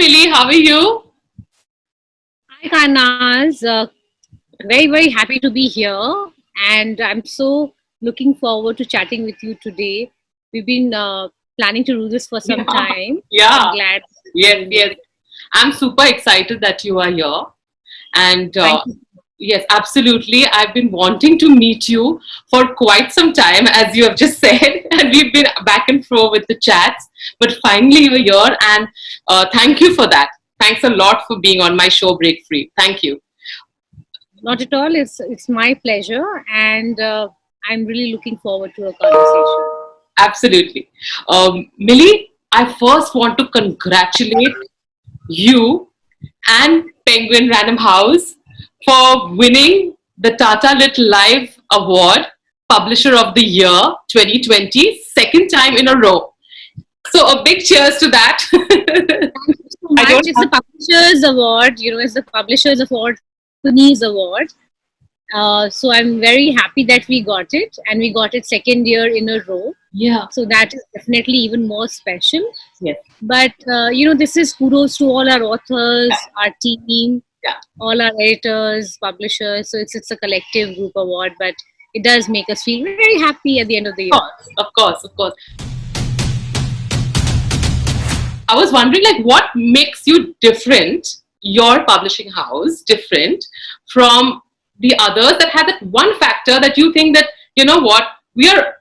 Millie, how are you? Hi, Kanaz. Very, very happy to be here. And I'm so looking forward to chatting with you today. We've been planning to do this for some Yeah, time. yeah, I'm glad yes, doing yes. it. I'm super excited that you are here. And Thank you. yes, absolutely. I've been wanting to meet you for quite some time, as you have just said, and we've been back and forth with the chats. But finally, you're here, and thank you for that. Thanks a lot for being on my show, Break Free. Thank you. Not at all. It's my pleasure. And I'm really looking forward to a conversation. Absolutely. Millie, I first want to congratulate you and Penguin Random House for winning the Tata Lit Live Award, Publisher of the Year 2020, second time in a row. So a big cheers to that. Thank you so I much. don't It's the have, Publishers Award. It's the Publishers Award, Companies Award. So I'm very happy that we got it, and we got it second year in a row. yeah, So that is definitely even more special. yes, But this is kudos to all our authors, our team, yeah, all our editors, publishers. So it's a collective group award, but it does make us feel very happy at the end of the of year. course, of course, of course. I was wondering, like, what makes you different, your publishing house, different from the others that have that one factor that you think that, you know what, we are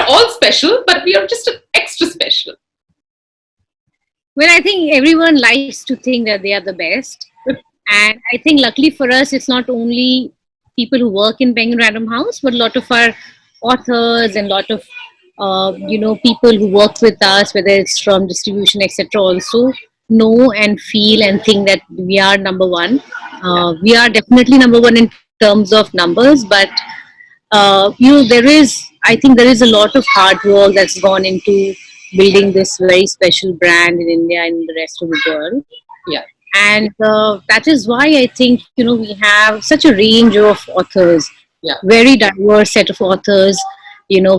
all special, but we are just extra special. Well, I think everyone likes to think that they are the best. And I think luckily for us, it's not only people who work in Penguin Random House, but a lot of our authors and a lot of people who work with us, whether it's from distribution, etc., also know and feel and think that we are number one. Yeah. We are definitely number one in terms of numbers, but I think there is a lot of hard work that's gone into building this very special brand in India and the rest of the world. Yeah. And that is why I think we have such a range of authors, Yeah. very diverse set of authors,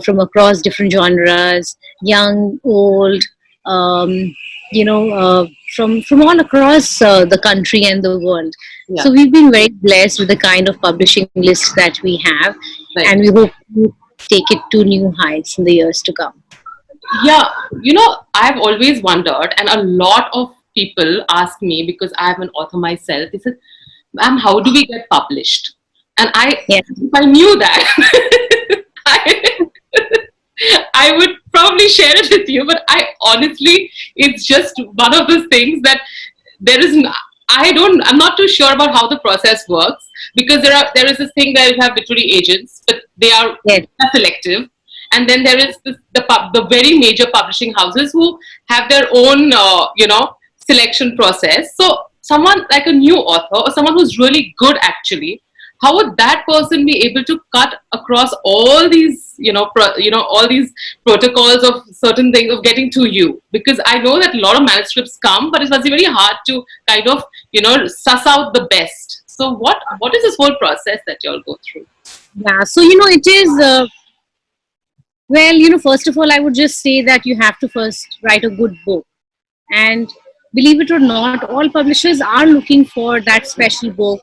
from across different genres, young, old, um, from all across the country and the world. Yeah. So we've been very blessed with the kind of publishing list that we have, Right. and we hope to take it to new heights in the years to come. Yeah, I've always wondered, and a lot of people ask me because I am an author myself. They said, "Ma'am, how do we get published?" And Yeah. if I knew that, I, I would probably share it with you. But I honestly, it's just one of those things that there is. I'm not too sure about how the process works because there is this thing where you have literary agents, but they are Yes. selective, and then there is the very major publishing houses who have their own selection process. So someone like a new author or someone who's really good, actually, how would that person be able to cut across all these all these protocols of certain things of getting to you? Because I know that a lot of manuscripts come, but it must be very hard to kind of suss out the best. So what is this whole process that you all go through? Yeah. So it is. Well, first of all, I would just say that you have to first write a good book. And believe it or not, all publishers are looking for that special book,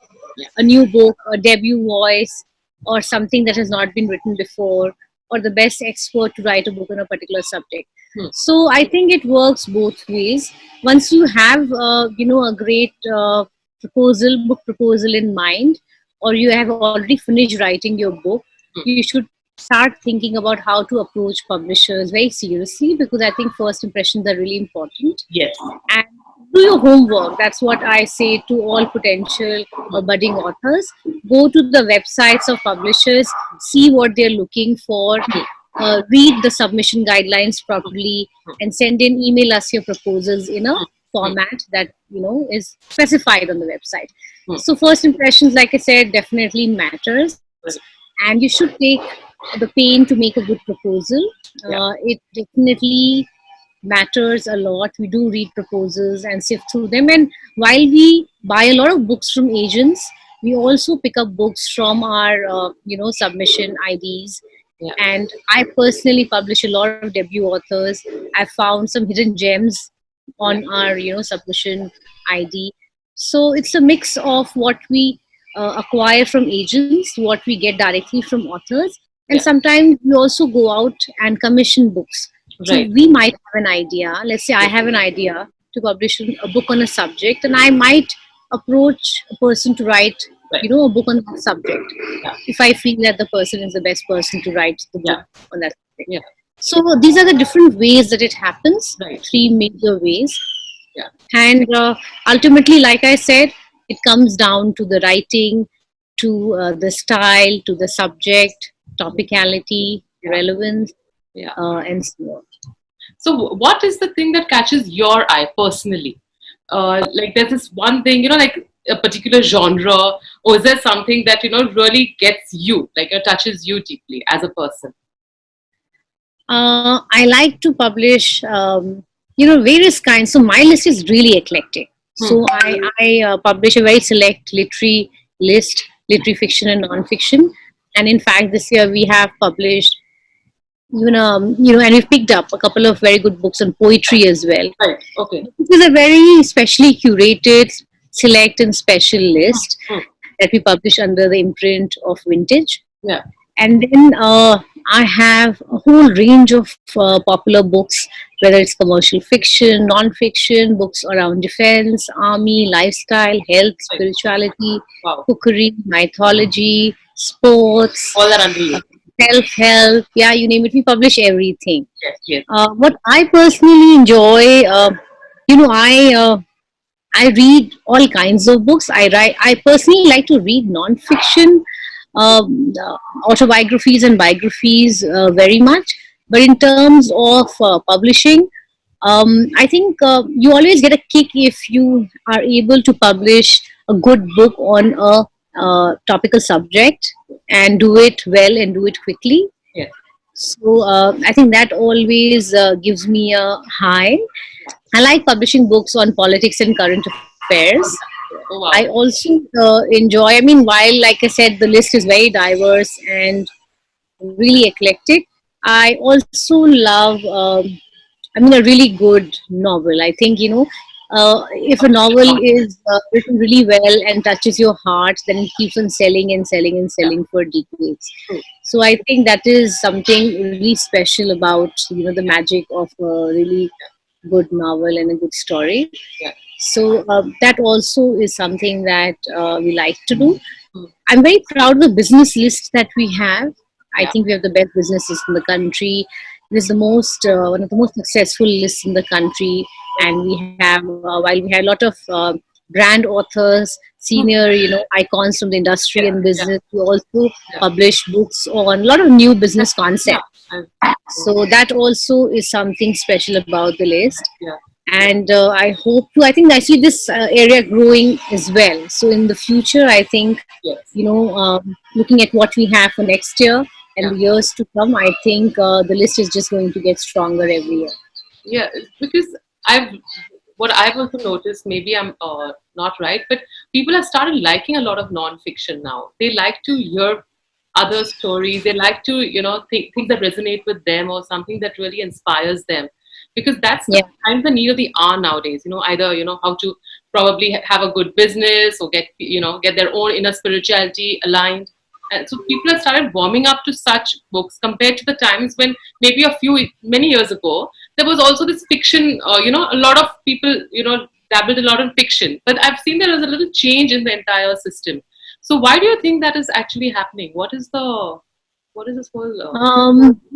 a new book, a debut voice, or something that has not been written before, or the best expert to write a book on a particular subject. Hmm. So I think it works both ways. Once you have, a great book proposal in mind, or you have already finished writing your book, you should start thinking about how to approach publishers very seriously, because I think first impressions are really important. Yes. And do your homework. That's what I say to all potential or budding authors. Go to the websites of publishers, see what they're looking for, read the submission guidelines properly, and send in, email us your proposals in a format that is specified on the website. So first impressions, like I said, definitely matters, and you should take the pain to make a good proposal. It definitely matters a lot. We do read proposals and sift through them, and while we buy a lot of books from agents, we also pick up books from our submission IDs. Yeah. And I personally publish a lot of debut authors. I found some hidden gems Yeah. on our submission ID. So it's a mix of what we acquire from agents, what we get directly from authors, and Yeah. sometimes we also go out and commission books. So Right. we might have an idea. Let's say I have an idea to publish a book on a subject, and I might approach a person to write, Right. a book on that subject. Yeah. If I feel that the person is the best person to write the book Yeah. on that subject. Yeah. So these are the different ways that it happens. Right. Three major ways, Yeah. and ultimately, like I said, it comes down to the writing, to the style, to the subject, topicality, Yeah. relevance, Yeah. and so on. So, what is the thing that catches your eye personally? Like, there's this one thing, like a particular genre, or is there something that really gets you, like it touches you deeply as a person? I like to publish, various kinds. So my list is really eclectic. Hmm. So I publish a very select literary list, literary fiction and non-fiction. And in fact, this year we have published, and we've picked up a couple of very good books on poetry as well. Right. Okay. This is a very specially curated, select and special list Hmm. that we publish under the imprint of Vintage. Yeah. And then I have a whole range of popular books, whether it's commercial fiction, non-fiction, books around defense, army, lifestyle, health, Right. spirituality, Wow. cookery, mythology, sports, All that under you. self-help. Yeah, you name it. We publish everything. Yes. Yes. What I personally enjoy, I read all kinds of books. I personally like to read non-fiction, autobiographies and biographies very much. But in terms of publishing, I think you always get a kick if you are able to publish a good book on a topical subject and do it well and do it quickly. Yes. So I think that always gives me a high. I like publishing books on politics and current affairs. Oh I wow. also enjoy, I mean, while, like I said, the list is very diverse and really eclectic, I also love, a really good novel. I think, if a novel is written really well and touches your heart, then it keeps on selling and selling and Yeah. selling for decades. True. So I think that is something really special about, the magic of a really good novel and a good story. Yeah. So that also is something that we like to do. Hmm. I'm very proud of the business list that we have. I Yeah. think we have the best businesses in the country. It is the most one of the most successful lists in the country, and we have while we had a lot of brand authors, Hmm. senior icons from the industry Yeah. and Yeah. business. We also Yeah. publish books on a lot of new business Yeah. concepts. I- So that also is something special about the list. yeah. And I think I see this area growing as well. So in the future, I think, Yes. looking at what we have for next year and Yeah. the years to come, I think the list is just going to get stronger every year. Yeah, because I've what I've also noticed, maybe I'm not right, but people have started liking a lot of non-fiction now. They like to hear other stories. They like to, things that resonate with them or something that really inspires them. Because that's the Yeah. kind of the need of the hour nowadays. Either how to probably have a good business or get their own inner spirituality aligned. And so people have started warming up to such books compared to the times when maybe many years ago there was also this fiction. A lot of people dabbled a lot in fiction, but I've seen there was a little change in the entire system. So why do you think that is actually happening? What is this whole?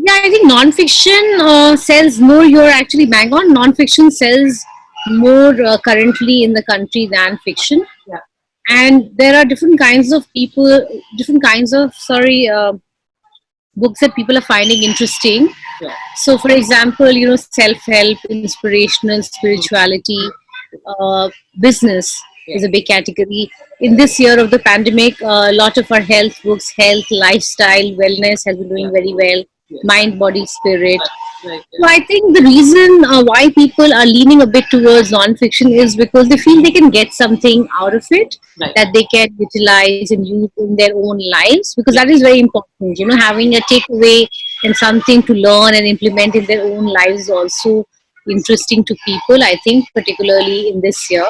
Yeah, I think non-fiction sells more. You're actually bang on. Non-fiction sells more currently in the country than fiction. Yeah. And there are different kinds of people, different kinds of, books that people are finding interesting. Yeah. So, for example, self-help, inspirational, spirituality, business is a big category. In this year of the pandemic, a lot of our health books, health, lifestyle, wellness has been doing very well. Yes. Mind, body, spirit. Right. So I think the reason why people are leaning a bit towards non-fiction is because they feel they can get something out of it Right. that they can utilize and use in their own lives, because that is very important. Having a takeaway and something to learn and implement in their own lives is also interesting to people, I think, particularly in this year.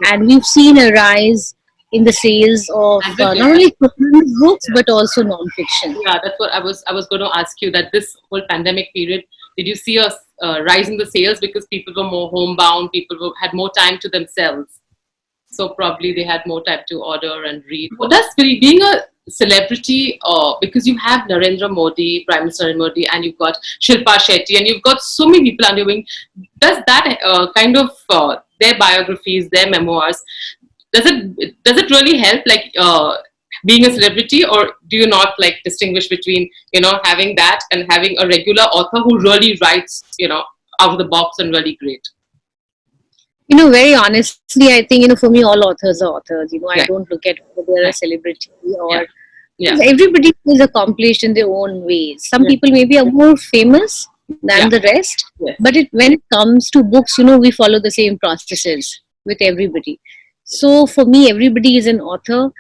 And we've seen a rise in the sales of As if, not only children's books but also non-fiction. yeah, that's what I was going to ask you. That this whole pandemic period, did you see a rise in the sales because people were more homebound, people had more time to themselves, so probably they had more time to order and read. What does being a celebrity, because you have Narendra Modi, Prime Minister Narendra Modi, and you've got Shilpa Shetty, and you've got so many people under wing. Does that kind of their biographies, their memoirs, does it really help, like being a celebrity, or do you not like distinguish between having that and having a regular author who really writes out of the box and really great? Very honestly, I think, for me, all authors are authors. I Yeah, don't look at whether they're a yeah, celebrity yeah, or, yeah, everybody is accomplished in their own ways. Some yeah, people maybe are more famous yeah, than the rest, yes, but when it comes to books, we follow the same processes with everybody. So for me, everybody is an author,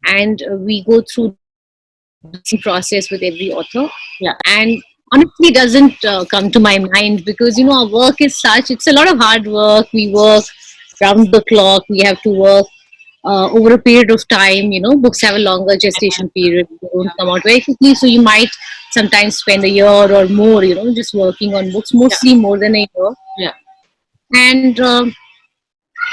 and we go through the same process with every author. yeah, And honestly, it doesn't come to my mind because our work is such. It's a lot of hard work. We work round the clock. We have to work over a period of time. Books have a longer gestation period. They don't come out very quickly, so you might sometimes spend a year or more. Just working on books, yeah, mostly more than a year. yeah. And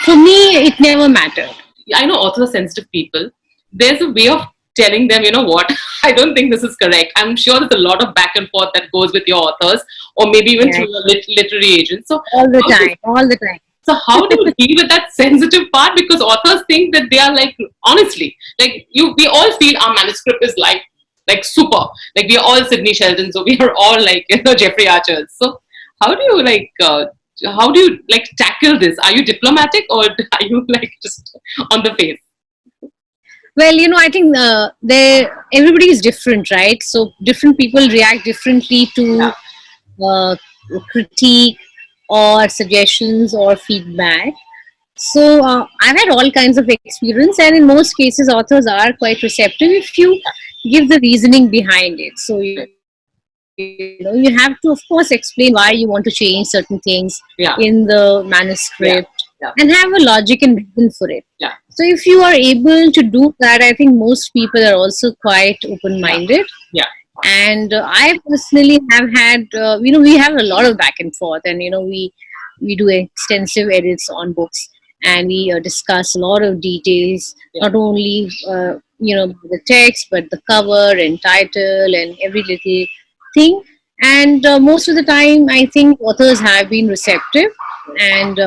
for me, it never mattered. I know authors are sensitive people. There's a way of telling them, you know what, I don't think this is correct. I'm sure there's a lot of back and forth that goes with your authors, or maybe even Yeah, through your literary agent. So, all the how do, time, all the time. how do you deal with that sensitive part? Because authors think that they are like, honestly, like we all feel our manuscript is like super. Like we are all Sydney Sheldon, so we are all like Jeffrey Archers. So, how do you tackle this? Are you diplomatic, or are you like just on the face? Well, I think everybody is different, right? So different people react differently to Yeah, uh, critique or suggestions or feedback. So I've had all kinds of experience, and in most cases, authors are quite receptive if you give the reasoning behind it. So you have to, of course, explain why you want to change certain things in yeah, the manuscript yeah, and yeah, have a logic and reason for it. yeah, So if you are able to do that, I think most people are also quite yeah, open-minded. yeah, And I personally have had, we have a lot of back and forth, and we do extensive edits on books, and we discuss a lot of details, yeah, not only the text, but the cover and title and every little thing. And most of the time, I think authors have been receptive, and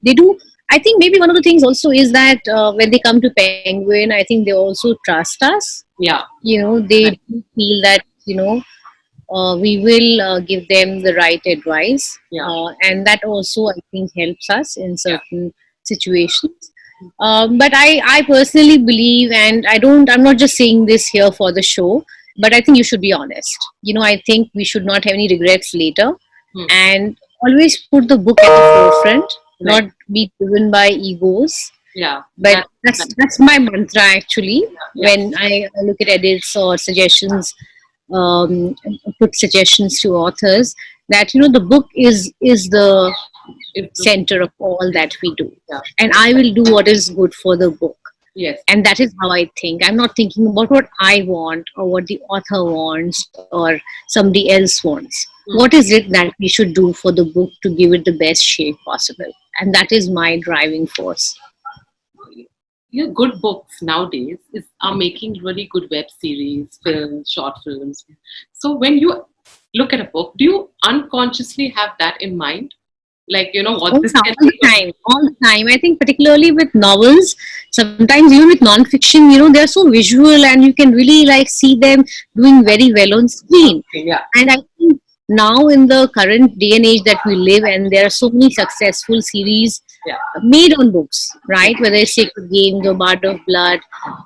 they do. I think maybe one of the things also is that when they come to Penguin, I think they also trust us. yeah, They do feel that we will give them the right advice, yeah, and that also, I think, helps us in yeah, certain situations. But I personally believe, and I'm not just saying this here for the show, but I think you should be honest. I think we should not have any regrets later, hmm, and always put the book at the forefront, right, not be driven by egos. yeah, But that's my mantra, actually. yeah, When I look at edits or suggestions, put suggestions to authors, that the book is the it's, center of all that we do, yeah, and I will do what is good for the book. yes, And that is how I think. I'm not thinking about what I want or what the author wants or somebody else wants. What hmm. is it that we should do for the book to give it the best shape possible? And that is my driving force. Yeah, good books nowadays are making really good web series, films, short films. So when you look at a book, do you unconsciously have that in mind? Like, Oh, what this yeah, can all be? the time, all the time. I think particularly with novels, sometimes even with non-fiction, they're so visual, and you can really like see them doing very well on screen. Yeah, And I think now in the current day and age that we live, and there are so many successful series yeah, made on books, yeah, right? Whether it's Sacred Games or Bard of Blood,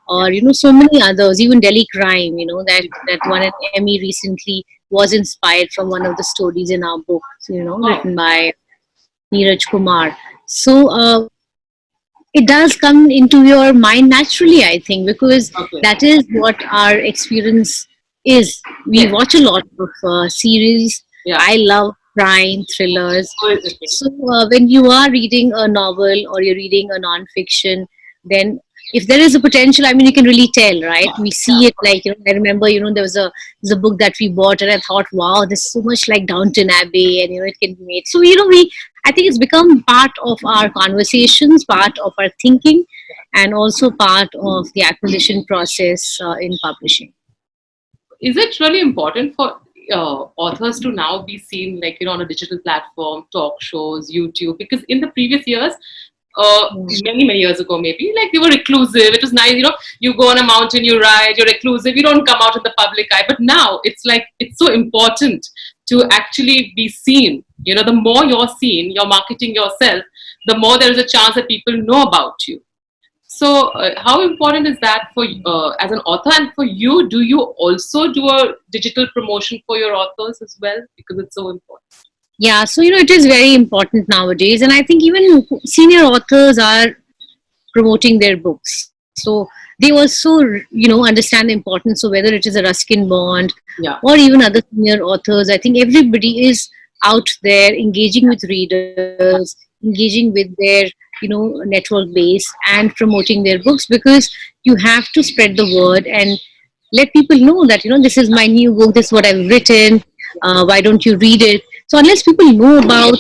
or so many others, even Delhi Crime, that won an Emmy recently, was inspired from one of the stories in our book, oh, written by Neeraj Kumar. So it does come into your mind naturally, I think, because okay, that is what our experience is. We yes, watch a lot of series. yeah, I love crime, thrillers. Oh, okay. So when you are reading a novel or you're reading a non-fiction, then if there is a potential, I mean, you can really tell, right? We see it like, I remember, there's a book that we bought and I thought, wow, this is so much like Downton Abbey, and it can be made. So, I think it's become part of our conversations, part of our thinking, and also part of the acquisition process in publishing. Is it really important for authors to now be seen like on a digital platform, talk shows, YouTube? Because in the previous years, many years ago, maybe like they were reclusive. It was nice, you go on a mountain, you ride, you're reclusive, you don't come out in the public eye. But now it's like it's so important to actually be seen. The more you're seen, you're marketing yourself, the more there is a chance that people know about you. So, how important is that for as an author, and for you? Do you also do a digital promotion for your authors as well, because it's so important? Yeah, so it is very important nowadays, and I think even senior authors are promoting their books. So they also, understand the importance of whether it is a Ruskin Bond Yeah, or even other senior authors. I think everybody is out there engaging with readers, engaging with their, network base and promoting their books, because you have to spread the word and let people know that, this is my new book, this is what I've written. Why don't you read it? So unless people know about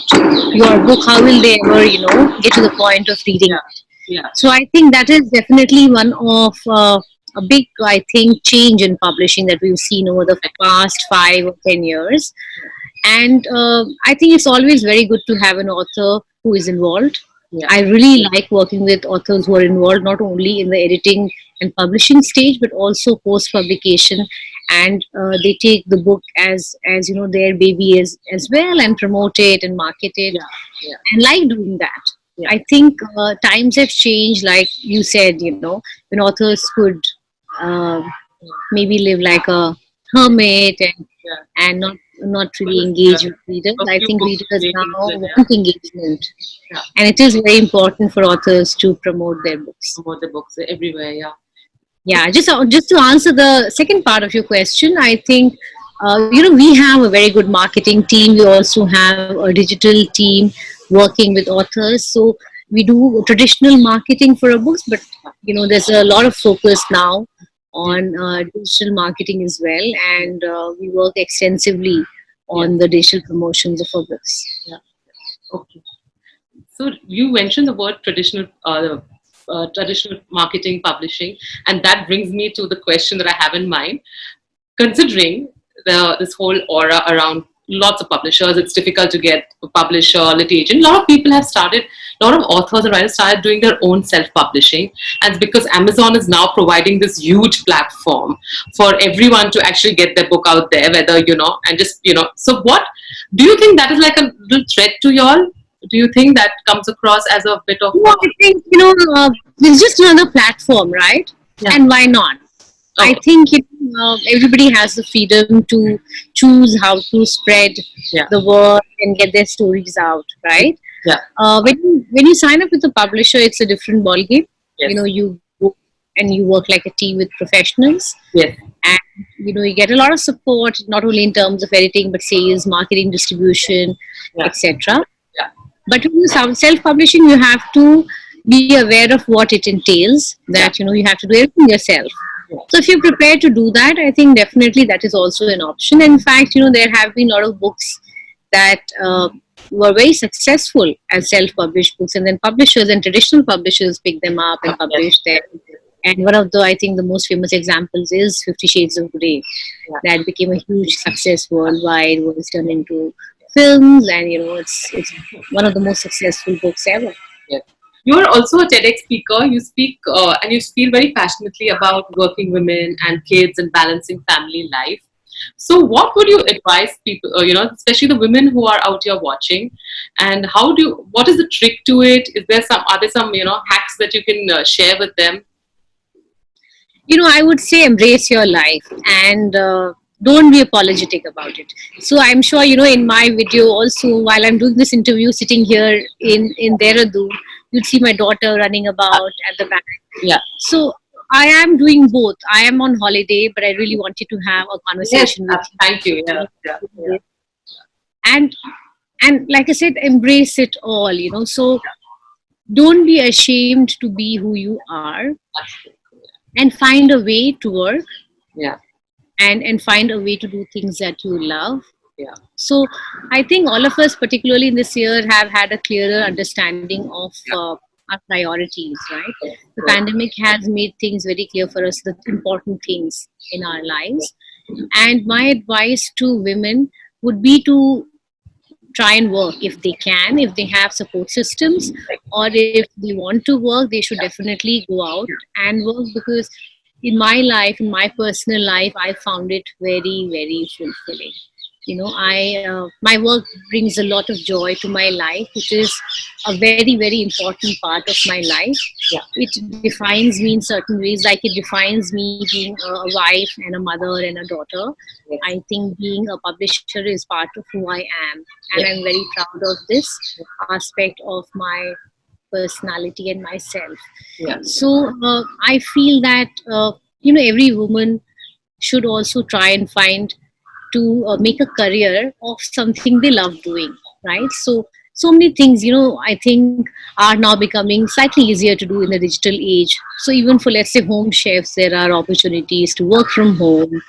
your book, how will they ever, get to the point of reading yeah, it? yeah. So I think that is definitely one of a big, I think, change in publishing that we've seen over the past 5 or 10 years. And I think it's always very good to have an author who is involved. Yeah. I really like working with authors who are involved not only in the editing and publishing stage, but also post publication, and they take the book as their baby as well, and promote it and market it, Yeah, yeah, and like doing that. yeah, I think times have changed, like you said, when authors could uh, maybe live like a hermit, and yeah. not really Well, engage with readers. a I few think books readers make now it, yeah, want engagement, yeah. and it is very important for authors to promote their books. Promote the books everywhere, yeah. Yeah, just to answer the second part of your question, I think we have a very good marketing team. We also have a digital team working with authors. So we do traditional marketing for our books, but there's a lot of focus now Yeah, on digital marketing as well, and we work extensively yeah, on the digital promotions of our books. yeah. Okay. So you mentioned the word traditional marketing, publishing, and that brings me to the question that I have in mind. Considering this whole aura around lots of publishers, it's difficult to get a publisher, lit agent. A lot of people have started, a lot of authors and writers started doing their own self-publishing, and it's because Amazon is now providing this huge platform for everyone to actually get their book out there, whether and just So, what do you think that is like a little threat to y'all? Do you think that comes across as a bit of No, I think it's just another platform, right? yeah? And why not? I Okay, think everybody has the freedom to choose how to spread yeah, the word and get their stories out, right? yeah, When you sign up with a publisher, it's a different ballgame. yes, You go and you work like a team with professionals, yes, and you get a lot of support, not only in terms of editing, but sales, marketing, distribution, yeah, etc. yeah, But when you self-publishing, you have to be aware of what it entails. That yeah, you have to do everything yourself. yeah, So if you're prepared to do that, I think definitely that is also an option. In fact, there have been a lot of books that were very successful as self-published books, and then publishers and traditional publishers pick them up and yes, publish them. And one of the, I think, the most famous examples is Fifty Shades of Grey, yeah, that became a huge success worldwide, was turned into films, and it's one of the most successful books ever. yes. You are also a TEDx speaker. You speak and you feel very passionately about working women and kids and balancing family life. So, what would you advise people, especially the women who are out here watching, and what is the trick to it? Are there some, hacks that you can share with them? I would say embrace your life, and don't be apologetic about it. So I'm sure, in my video also, while I'm doing this interview, sitting here in Dehradun, you'd see my daughter running about at the back. Yeah. So I am doing both. I am on holiday, but I really wanted to have a Yes. conversation with Thank you. Yeah. Yeah. you. and like I said, embrace it all, so don't be ashamed to be who you are, and find a way to work, Yeah. and find a way to do things that you love. Yeah. So I think all of us, particularly in this year, have had a clearer understanding of our priorities, right? The Right. pandemic has made things very clear for us, the important things in our lives. And my advice to women would be to try and work if they can, if they have support systems, or if they want to work, they should definitely go out and work, because in my life, in my personal life, I found it very, very fulfilling. My work brings a lot of joy to my life, which is a very, very important part of my life. Yeah. It defines me in certain ways, like it defines me being a wife and a mother and a daughter. Yes. I think being a publisher is part of who I am, and Yes. I'm very proud of this aspect of my personality and myself. Yeah. So I feel that every woman should also try and find to make a career of something they love doing, right? So many things, I think, are now becoming slightly easier to do in the digital age. So even for, let's say, home chefs, there are opportunities to work from home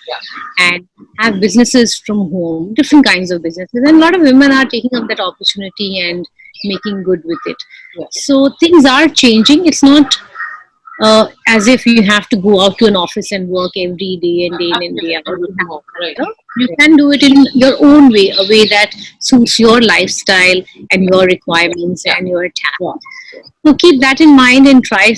and have businesses from home, different kinds of businesses, and a lot of women are taking up that opportunity and making good with it. Yeah. So things are changing. It's not as if you have to go out to an office and work every day and day in and day out. Right. You can do it in your own way, a way that suits your lifestyle and your requirements and your talent. So keep that in mind and try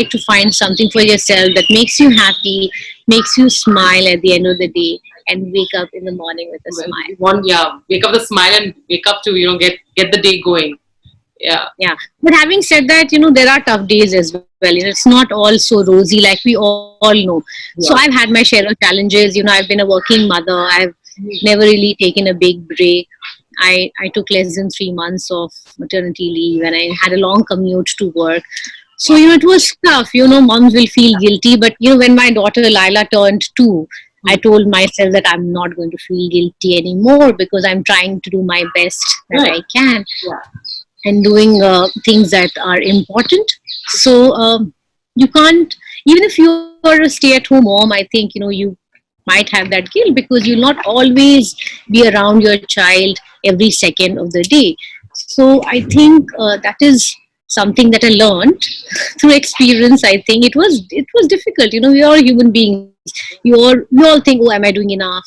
to find something for yourself that makes you happy, makes you smile at the end of the day, and wake up in the morning with a smile. Wake up the smile and wake up to get the day going. Yeah. Yeah, but having said that, there are tough days as well. It's not all so rosy, like we all know. So I've had my share of challenges. I've been a working mother. I've never really taken a big break. I took less than 3 months of maternity leave, and I had a long commute to work. So it was tough. Moms will feel guilty, but when my daughter Lila turned 2, I told myself that I'm not going to feel guilty anymore, because I'm trying to do my best that I can, Yeah. and doing things that are important. So you can't, even if you're a stay-at-home mom, I think you might have that guilt, because you'll not always be around your child every second of the day. So I think that is something that I learned through experience. I think it was difficult. We are human beings. We all think, oh, am I doing enough?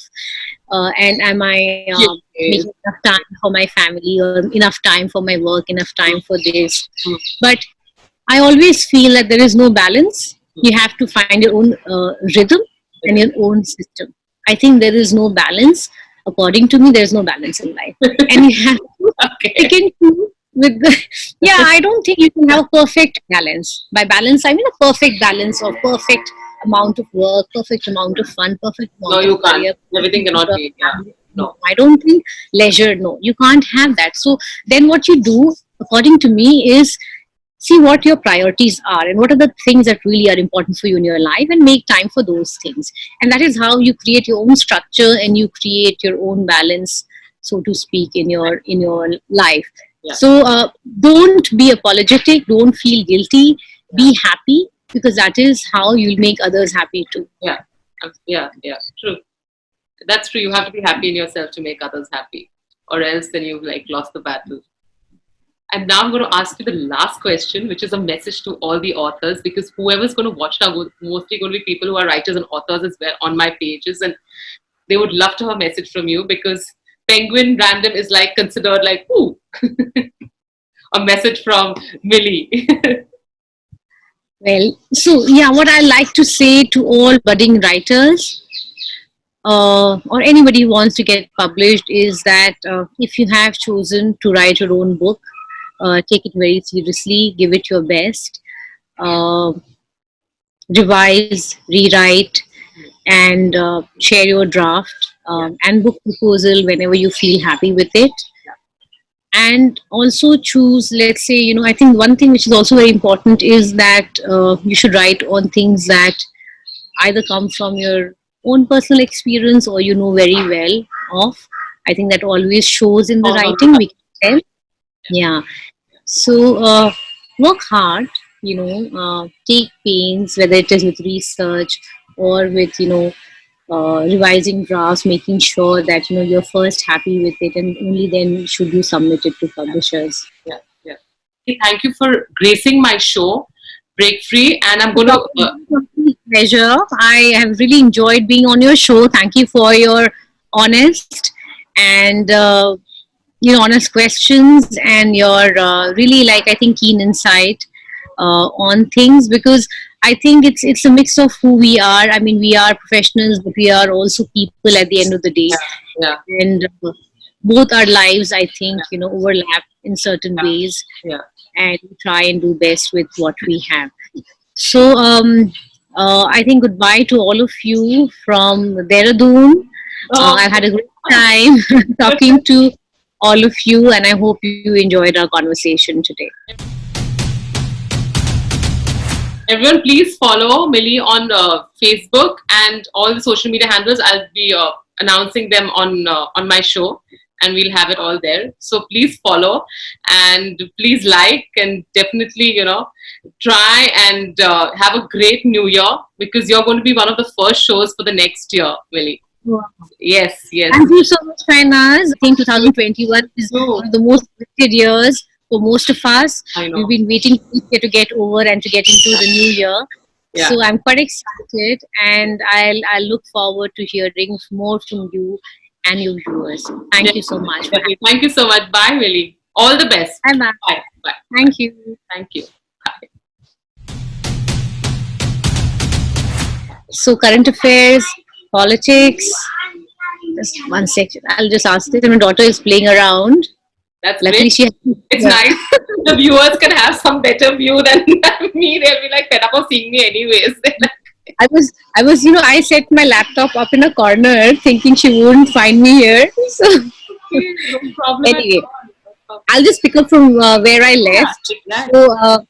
And am I making enough time for my family, or enough time for my work, enough time for this? But I always feel that there is no balance. You have to find your own rhythm and your own system. I think there is no balance. According to me, there is no balance in life, and you have to pick and choose with the. Yeah, I don't think you can have a perfect balance. By balance, I mean a perfect balance of perfect amount of work, perfect amount of fun, perfect No, amount you of can't. career. Everything cannot be. Yeah. No. I don't think leisure. No, you can't have that. So then, what you do, according to me, is see what your priorities are and what are the things that really are important for you in your life, and make time for those things. And that is how you create your own structure and you create your own balance, so to speak, in your life. Yeah. So don't be apologetic, don't feel guilty, be happy, because that is how you'll make others happy too. Yeah. Yeah. True. That's true. You have to be happy in yourself to make others happy, or else then you've lost the battle. And now I'm going to ask you the last question, which is a message to all the authors, because whoever's going to watch now, mostly going to be people who are writers and authors as well on my pages, and they would love to have a message from you, because Penguin Random is considered ooh, a message from Millie. Well, so yeah, what I like to say to all budding writers, or anybody who wants to get published, is that if you have chosen to write your own book, take it very seriously, give it your best, uh, revise, rewrite, and share your draft and book proposal whenever you feel happy with it. And also choose, let's say, I think one thing which is also very important is that you should write on things that either come from your own personal experience or very well of. I think that always shows in the On writing. the We can tell. Yeah. So work hard. Take pains, whether it is with research or with revising drafts, making sure that you're first happy with it, and only then should you submit it to publishers. yeah, yeah. Okay, thank you for gracing my show, Break Free, and I'm going to. Pleasure. I have really enjoyed being on your show. Thank you for your honest and honest questions, and your really, like, I think, keen insight on things, because I think it's a mix of who we are. I mean, we are professionals, but we are also people at the end of the day, Yeah, and both our lives, I think, overlap in certain ways, yeah. and we try and do best with what we have. So, I think goodbye to all of you from Dehradun. Oh, I've had a great time talking to all of you, and I hope you enjoyed our conversation today. everyone, please follow Millie on Facebook and all the social media handles. I'll be announcing them on my show, and we'll have it all there. So please follow and please like, and definitely try and have a great New Year, because you're going to be one of the first shows for the next year, Millie. Wow. Yes, yes. Thank you so much, Shainaz. I think 2021 is No, one of the most wicked years for most of us. I know. We've been waiting for this year to get over and to get into the new year. Yeah. So I'm quite excited, and I'll look forward to hearing more from you and your viewers. Thank you so much. Definitely. Thank you so much. Bye, Millie. All the best. Bye bye. Bye. Bye. Thank you. Thank you. Bye. So current affairs, politics. Just one second. I'll just ask this. My daughter is playing around. That's Luckily, great. she. It's nice. The viewers can have some better view than me. They'll be like fed up of seeing me anyways. I was, I set my laptop up in a corner thinking she wouldn't find me here. So, No problem. anyway, I'll just pick up from where I left. Yeah, So,